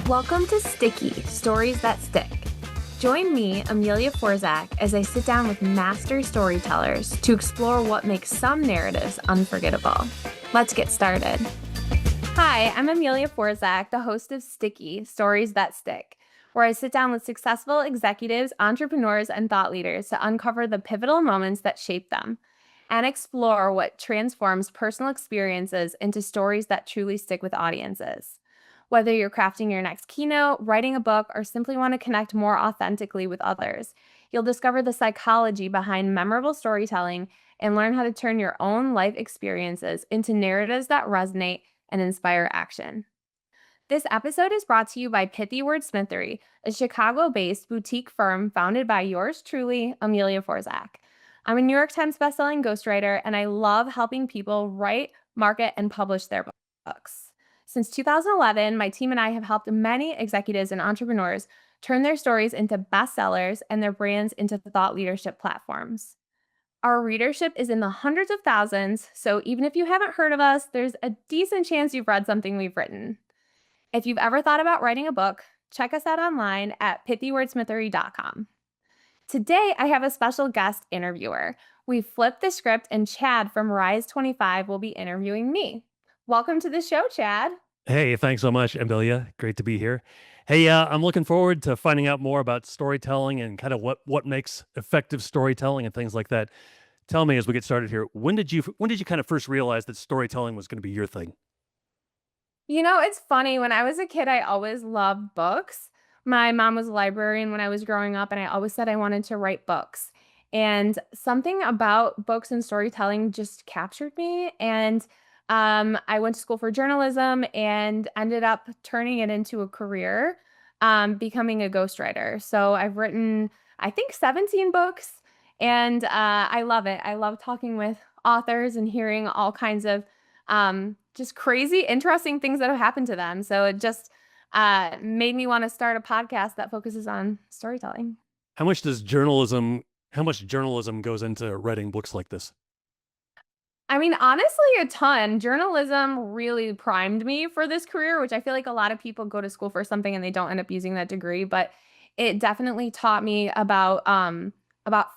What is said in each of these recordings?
Welcome to Sticky, Stories That Stick. Join me, Amelia Forczak, as I sit down with master storytellers to explore what makes some narratives unforgettable. Let's get started. Hi, I'm Amelia Forczak, the host of Sticky, Stories That Stick, where I sit down with successful executives, entrepreneurs, and thought leaders to uncover the pivotal moments that shape them and explore what transforms personal experiences into stories that truly stick with audiences. Whether you're crafting your next keynote, writing a book, or simply want to connect more authentically with others, you'll discover the psychology behind memorable storytelling and learn how to turn your own life experiences into narratives that resonate and inspire action. This episode is brought to you by Pithy Wordsmithery, a Chicago-based boutique firm founded by yours truly, Amelia Forczak. I'm a New York Times bestselling ghostwriter, and I love helping people write, market, and publish their books. Since 2011, my team and I have helped many executives and entrepreneurs turn their stories into bestsellers and their brands into thought leadership platforms. Our readership is in the hundreds of thousands, so even if you haven't heard of us, there's a decent chance you've read something we've written. If you've ever thought about writing a book, check us out online at pithywordsmithery.com. Today, I have a special guest interviewer. We flipped the script, and Chad from Rise 25 will be interviewing me. Welcome to the show, Chad. Hey, thanks so much, Amelia. Great to be here. Hey, I'm looking forward to finding out more about storytelling and kind of what makes effective storytelling and things like that. Tell me as we get started here, when did you kind of first realize that storytelling was going to be your thing? You know, it's funny. When I was a kid, I always loved books. My mom was a librarian when I was growing up, and I always said I wanted to write books. And something about books and storytelling just captured me. And I went to school for journalism and ended up turning it into a career, becoming a ghostwriter. So I've written, I think, 17 books, and I love it. I love talking with authors and hearing all kinds of just crazy, interesting things that have happened to them. So it just made me want to start a podcast that focuses on storytelling. How much journalism goes into writing books like this? I mean, honestly, a ton. Journalism really primed me for this career, which I feel like a lot of people go to school for something and they don't end up using that degree, but it definitely taught me about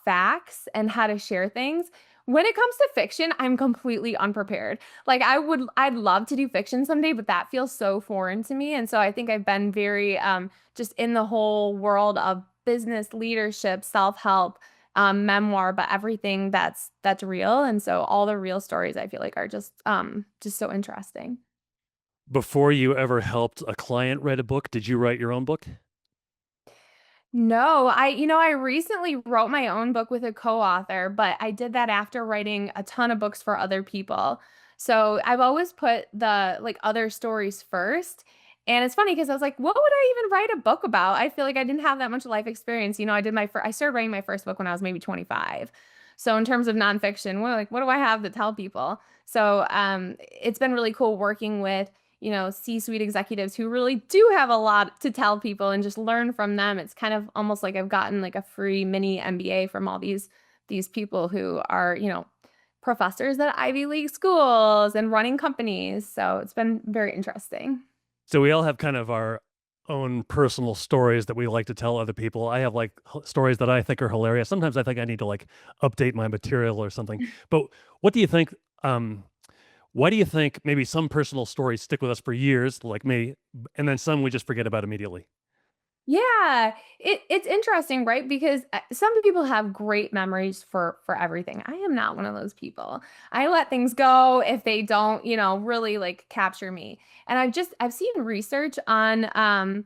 facts and how to share things. When it comes to fiction, I'm completely unprepared. Like I'd love to do fiction someday, but that feels so foreign to me. And so I think I've been very just in the whole world of business leadership, self-help, memoir, but everything that's real. And so all the real stories I feel like are just so interesting. Before you ever helped a client write a book, did you write your own book? No, I recently wrote my own book with a co-author, but I did that after writing a ton of books for other people. So I've always put the like other stories first. And it's funny because I was like, what would I even write a book about? I feel like I didn't have that much life experience. I started writing my first book when I was maybe 25. So in terms of nonfiction, what do I have to tell people? So it's been really cool working with C-suite executives who really do have a lot to tell people and just learn from them. It's kind of almost like I've gotten like a free mini MBA from all these people who are, professors at Ivy League schools and running companies. So it's been very interesting. So we all have kind of our own personal stories that we like to tell other people. I have like stories that I think are hilarious. Sometimes I think I need to like update my material or something. But what do you think? Why do you think maybe some personal stories stick with us for years, like me, and then some we just forget about immediately? Yeah, it's interesting, right? Because some people have great memories for everything. I am not one of those people. I let things go if they don't, really like capture me. And I've seen research on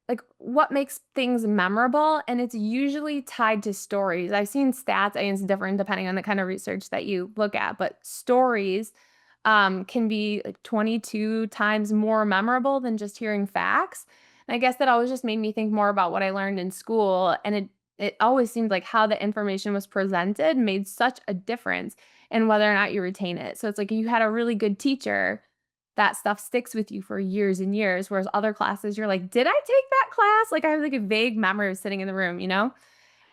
like what makes things memorable, and it's usually tied to stories. I've seen stats, and it's different depending on the kind of research that you look at, but stories can be like 22 times more memorable than just hearing facts. And I guess that always just made me think more about what I learned in school. And it always seemed like how the information was presented made such a difference in whether or not you retain it. So it's like you had a really good teacher, that stuff sticks with you for years and years. Whereas other classes, you're like, did I take that class? Like I have like a vague memory of sitting in the room.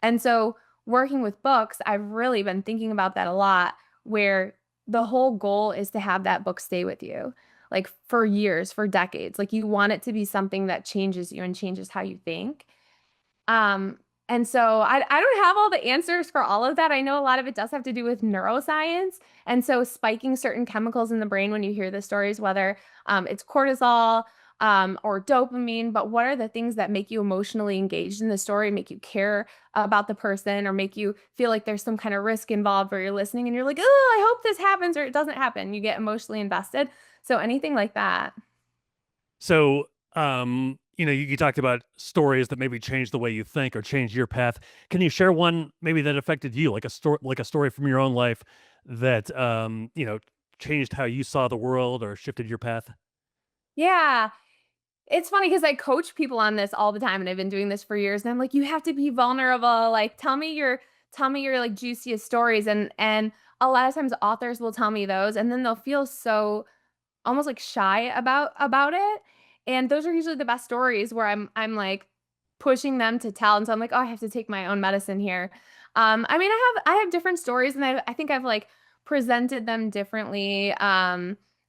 And so working with books, I've really been thinking about that a lot, where the whole goal is to have that book stay with you. like for years, for decades. Like you want it to be something that changes you and changes how you think. Um, and so I don't have all the answers for all of that. I know a lot of it does have to do with neuroscience. And so spiking certain chemicals in the brain when you hear the stories, whether it's cortisol or dopamine, but what are the things that make you emotionally engaged in the story, make you care about the person, or make you feel like there's some kind of risk involved where you're listening and you're like, oh, I hope this happens or it doesn't happen. You get emotionally invested. So anything like that. So, you talked about stories that maybe change the way you think or change your path. Can you share one maybe that affected you, like a story from your own life that changed how you saw the world or shifted your path? Yeah. It's funny because I coach people on this all the time and I've been doing this for years and I'm like, you have to be vulnerable. Like tell me your like juiciest stories. And a lot of times authors will tell me those and then they'll feel so almost like shy about it. And those are usually the best stories where I'm like pushing them to tell. And so I'm like, oh, I have to take my own medicine here. I mean, I have different stories, and I think I've like presented them differently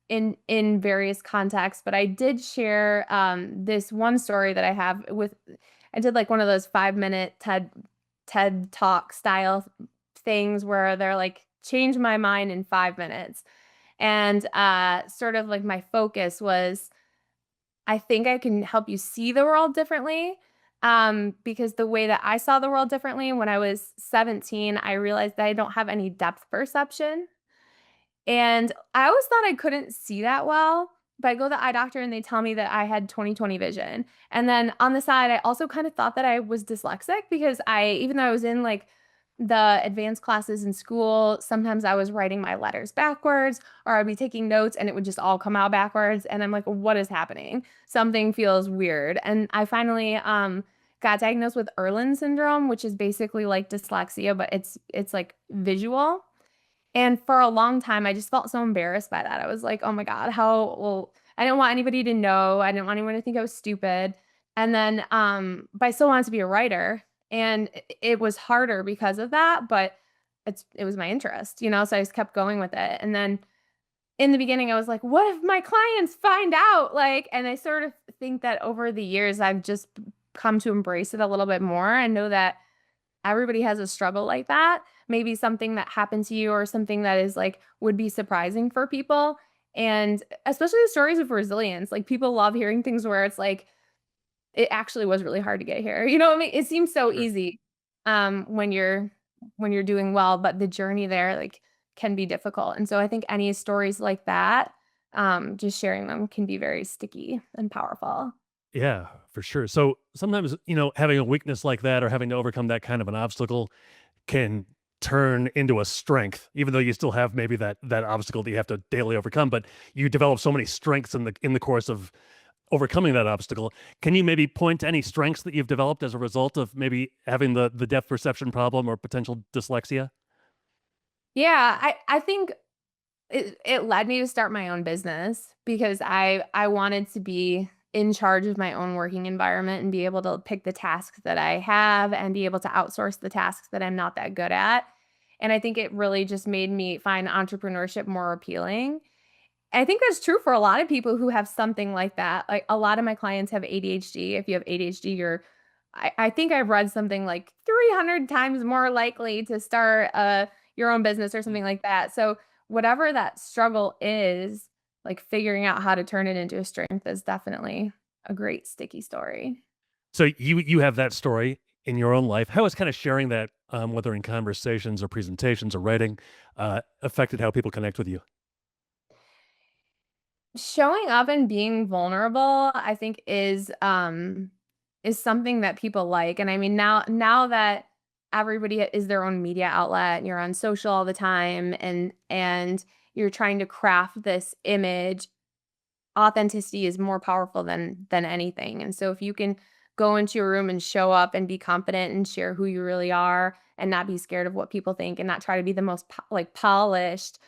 in various contexts. But I did share this one story that I have with. I did like one of those 5 minute TED Talk style things where they're like change my mind in 5 minutes. And sort of like my focus was, I think I can help you see the world differently. Because the way that I saw the world differently when I was 17, I realized that I don't have any depth perception. And I always thought I couldn't see that well, but I go to the eye doctor and they tell me that I had 20/20 vision. And then on the side, I also kind of thought that I was dyslexic because even though I was in like the advanced classes in school, sometimes I was writing my letters backwards or I'd be taking notes and it would just all come out backwards. And I'm like, what is happening? Something feels weird. And I finally got diagnosed with Irlen syndrome, which is basically like dyslexia, but it's like visual. And for a long time, I just felt so embarrassed by that. I was like, oh my God, well, I didn't want anybody to know. I didn't want anyone to think I was stupid. And then, but I still wanted to be a writer. And it was harder because of that, but it was my interest, so I just kept going with it. And then in the beginning, I was like, what if my clients find out? Like, and I sort of think that over the years, I've just come to embrace it a little bit more and know that everybody has a struggle like that. Maybe something that happened to you or something that is like would be surprising for people. And especially the stories of resilience. Like people love hearing things where it's like it actually was really hard to get here. You know what I mean? It seems so Sure. easy when you're doing well, but the journey there like can be difficult. And so I think any stories like that, just sharing them can be very sticky and powerful. Yeah, for sure. So sometimes, having a weakness like that or having to overcome that kind of an obstacle can turn into a strength, even though you still have maybe that obstacle that you have to daily overcome. But you develop so many strengths in the course of overcoming that obstacle. Can you maybe point to any strengths that you've developed as a result of maybe having the depth perception problem or potential dyslexia? Yeah, I think it led me to start my own business because I wanted to be in charge of my own working environment and be able to pick the tasks that I have and be able to outsource the tasks that I'm not that good at. And I think it really just made me find entrepreneurship more appealing. I think that's true for a lot of people who have something like that. Like a lot of my clients have ADHD. If you have ADHD, I think I've read something like 300 times more likely to start your own business or something like that. So whatever that struggle is, like figuring out how to turn it into a strength is definitely a great sticky story. So you have that story in your own life. How has kind of sharing that, whether in conversations or presentations or writing, affected how people connect with you? Showing up and being vulnerable, I think is something that people like. And I mean now that everybody is their own media outlet and you're on social all the time and you're trying to craft this image, authenticity is more powerful than anything. And so if you can go into your room and show up and be confident and share who you really are and not be scared of what people think and not try to be the most like polished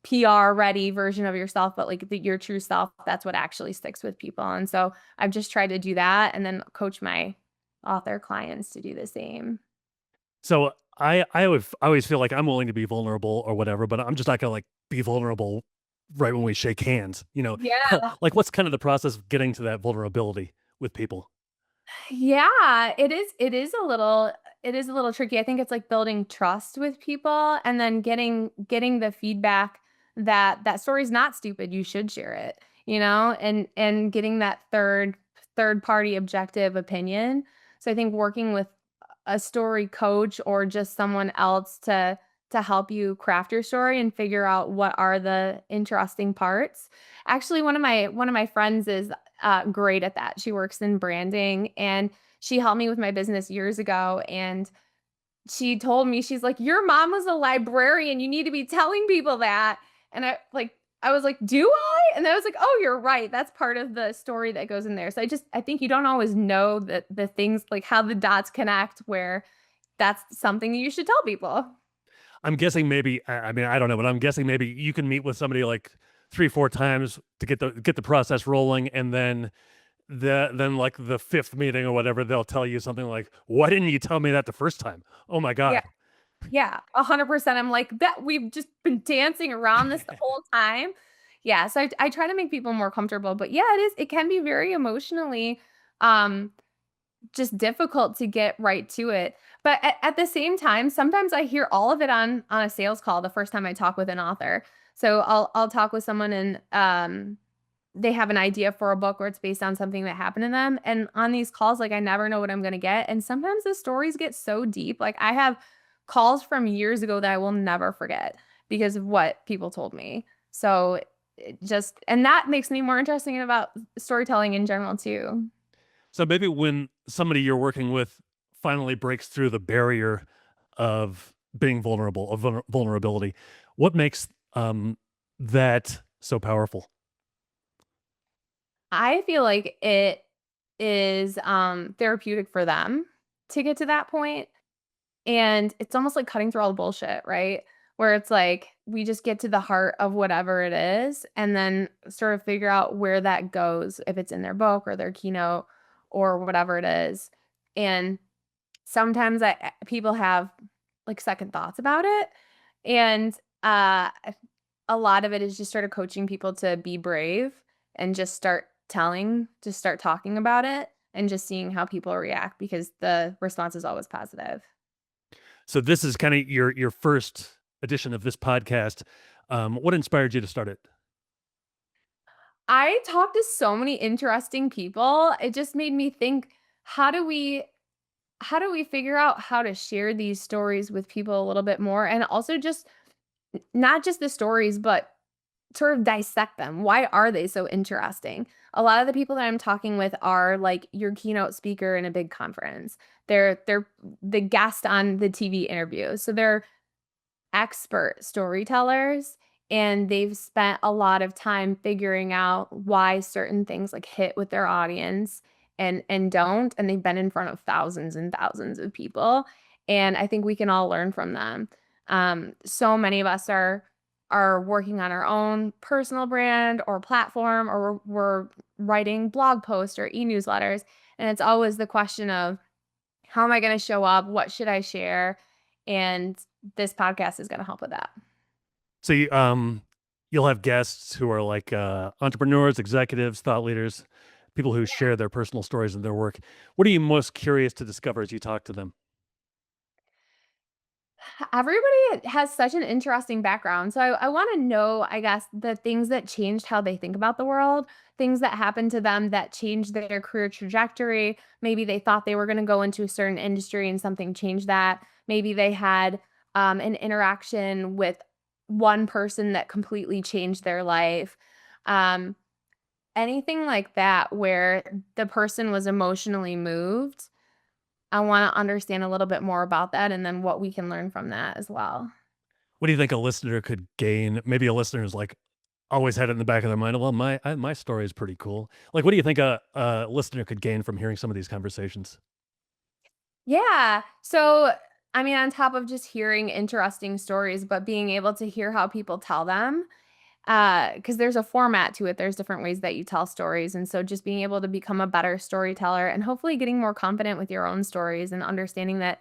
PR ready version of yourself, but like your true self, that's what actually sticks with people. And so I've just tried to do that and then coach my author clients to do the same. So I always feel like I'm willing to be vulnerable or whatever, but I'm just not gonna like be vulnerable right when we shake hands, Yeah. like what's kind of the process of getting to that vulnerability with people? Yeah, it is a little tricky. I think it's like building trust with people and then getting the feedback that that story's not stupid, you should share it, and getting that third party objective opinion. So I think working with a story coach or just someone else to help you craft your story and figure out what are the interesting parts. Actually, one of my friends is great at that. She works in branding and she helped me with my business years ago. And she told me, she's like, "Your mom was a librarian. You need to be telling people that." And I was like, "Do I?" And I was like, "Oh, you're right. That's part of the story that goes in there." So I think you don't always know that the things like how the dots connect where that's something you should tell people. I'm guessing maybe I mean, I don't know, but I'm guessing maybe you can meet with somebody like 3, 4 times to get the process rolling, and then, like, the 5th meeting or whatever, they'll tell you something like, "Why didn't you tell me that the first time? Oh my Yeah. god." Yeah, 100%. I'm like, "That we've just been dancing around this the whole time." Yeah, so I try to make people more comfortable, but yeah, it can be very emotionally, um, just difficult to get right to it. But at the same time, sometimes I hear all of it on a sales call the first time I talk with an author. So I'll talk with someone and, they have an idea for a book or it's based on something that happened to them, and on these calls, like, I never know what I'm gonna get, and sometimes the stories get so deep, like, I have calls from years ago that I will never forget because of what people told me. So, it just and that makes me more interesting about storytelling in general too. So maybe when somebody you're working with finally breaks through the barrier of being vulnerable, of vulnerability, what makes, that so powerful? I feel like it is, therapeutic for them to get to that point. And it's almost like cutting through all the bullshit, right? Where it's like we just get to the heart of whatever it is and then sort of figure out where that goes, if it's in their book or their keynote or whatever it is. And sometimes people have like second thoughts about it. And a lot of it is just sort of coaching people to be brave and just start talking about it and just seeing how people react because the response is always positive. So this is kinda your first edition of this podcast. What inspired you to start it? I talked to so many interesting people. It just made me think, how do we how do we figure out how to share these stories with people a little bit more and also just not just the stories but sort of dissect them. Why are they so interesting? A lot of the people that I'm talking with are like your keynote speaker in a big conference. They're the guest on the TV interview. So they're expert storytellers and they've spent a lot of time figuring out why certain things like hit with their audience and don't, and they've been in front of thousands and thousands of people, and I think we can all learn from them. So many of us are working on our own personal brand or platform, or we're writing blog posts or e-newsletters, and it's always the question of how am I going to show up? What should I share? And this podcast is gonna help with that. So you'll have guests who are like, entrepreneurs, executives, thought leaders, people who share their personal stories and their work. What are you most curious to discover as you talk to them? Everybody has such an interesting background, so I wanna know, I guess, the things that changed how they think about the world, things that happened to them that changed their career trajectory. Maybe they thought they were gonna go into a certain industry and something changed that. Maybe they had, an interaction with one person that completely changed their life. Um, Anything like that where the person was emotionally moved. I wanna understand a little bit more about that and then what we can learn from that as well. What do you think a listener could gain? Maybe a listener is like always had it in the back of their mind. Well, my story is pretty cool. Like, what do you think a listener could gain from hearing some of these conversations? Yeah. So, I mean, on top of just hearing interesting stories, but being able to hear how people tell them, because there's a format to it. There's different ways that you tell stories, and so just being able to become a better storyteller and hopefully getting more confident with your own stories and understanding that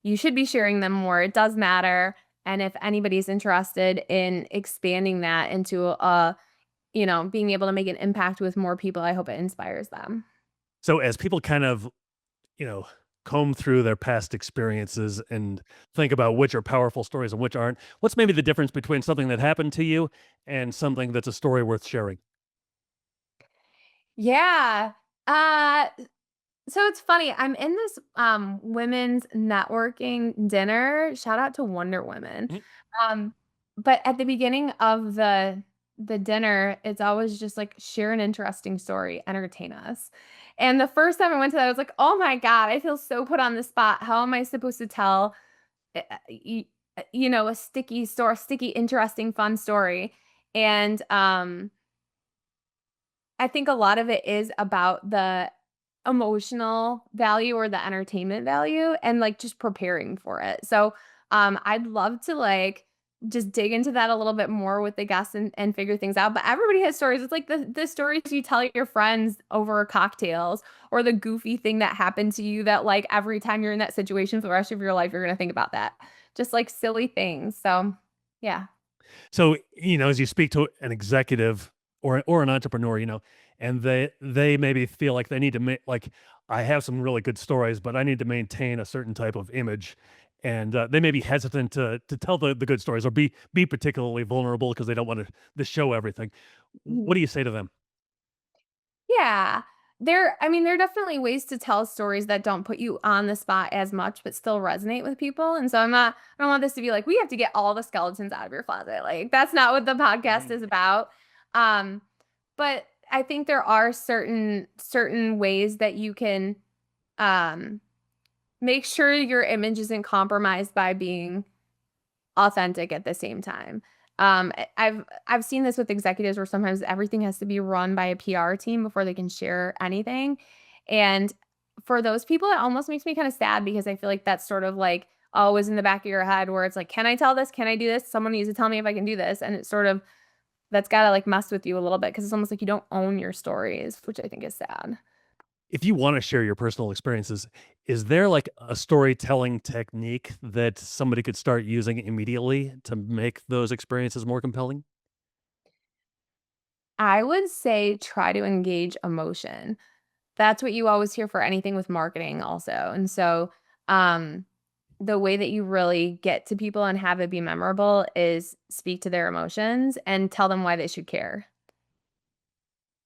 you should be sharing them more. It does matter, And if anybody's interested in expanding that into being able to make an impact with more people, I hope it inspires them. So as people kind of, you know, comb through their past experiences and think about which are powerful stories and which aren't, what's maybe the difference between something that happened to you and something that's a story worth sharing? Yeah. Uh So it's funny, I'm in this, women's networking dinner, shout out to Wonder Women. Mhm. Um, but at the beginning of the dinner, it's always just like, "Share an interesting story, entertain us." And the first time I went to that, I was like, "Oh my god, I feel so put on the spot. How am I supposed to tell, a sticky, interesting, fun story?" And, I think a lot of it is about the emotional value or the entertainment value and, like, just preparing for it. So, I'd love to, like, just dig into that a little bit more with the guests and figure things out, but everybody has stories. It's like the stories you tell your friends over cocktails or the goofy thing that happened to you that, like, every time you're in that situation for the rest of your life, you're gonna think about that. Just, like, silly things. So, yeah. So, as you speak to an executive or an entrepreneur, and they maybe feel like they need to make like I have some really good stories, but I need to maintain a certain type of image, and they may be hesitant to tell the good stories or be particularly vulnerable because they don't want to show everything. What do you say to them? Yeah. There are definitely ways to tell stories that don't put you on the spot as much, but still resonate with people. And so I don't want this to be like, we have to get all the skeletons out of your closet. Like, that's not what the podcast Mhm. is about. Um, but I think there are certain ways that you can um make sure your image isn't compromised by being authentic at the same time. I've seen this with executives where sometimes everything has to be run by a PR team before they can share anything. And for those people, it almost makes me kind of sad because I feel like that's sort of like always in the back of your head where it's like, can I tell this? Can I do this? Someone needs to tell me if I can do this. And it's sort of that's gotta like mess with you a little bit because it's almost like you don't own your stories, which I think is sad. If you want to share your personal experiences, is there like a storytelling technique that somebody could start using immediately to make those experiences more compelling? I would say try to engage emotion. That's what you always hear for anything with marketing also. And so, um, the way that you really get to people and have it be memorable is speak to their emotions and tell them why they should care.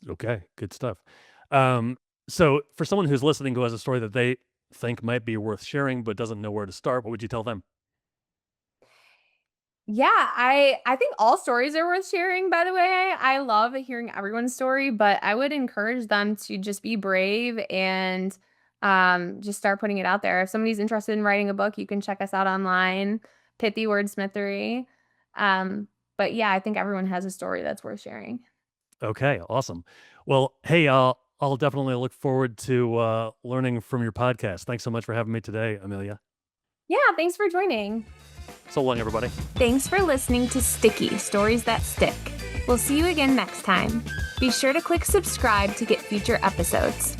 Okay, good stuff. Um, so for someone who's listening who has a story that they think might be worth sharing but doesn't know where to start, what would you tell them? Yeah, I think all stories are worth sharing, by the way. I love hearing everyone's story, but I would encourage them to just be brave and just start putting it out there. If somebody's interested in writing a book, you can check us out online, Pithy Wordsmithery. Um, but yeah, I think everyone has a story that's worth sharing. Okay, awesome. Well, hey, I'll definitely look forward to learning from your podcast. Thanks so much for having me today, Amelia. Yeah, thanks for joining. So long, everybody. Thanks for listening to Sticky Stories That Stick. We'll see you again next time. Be sure to click subscribe to get future episodes.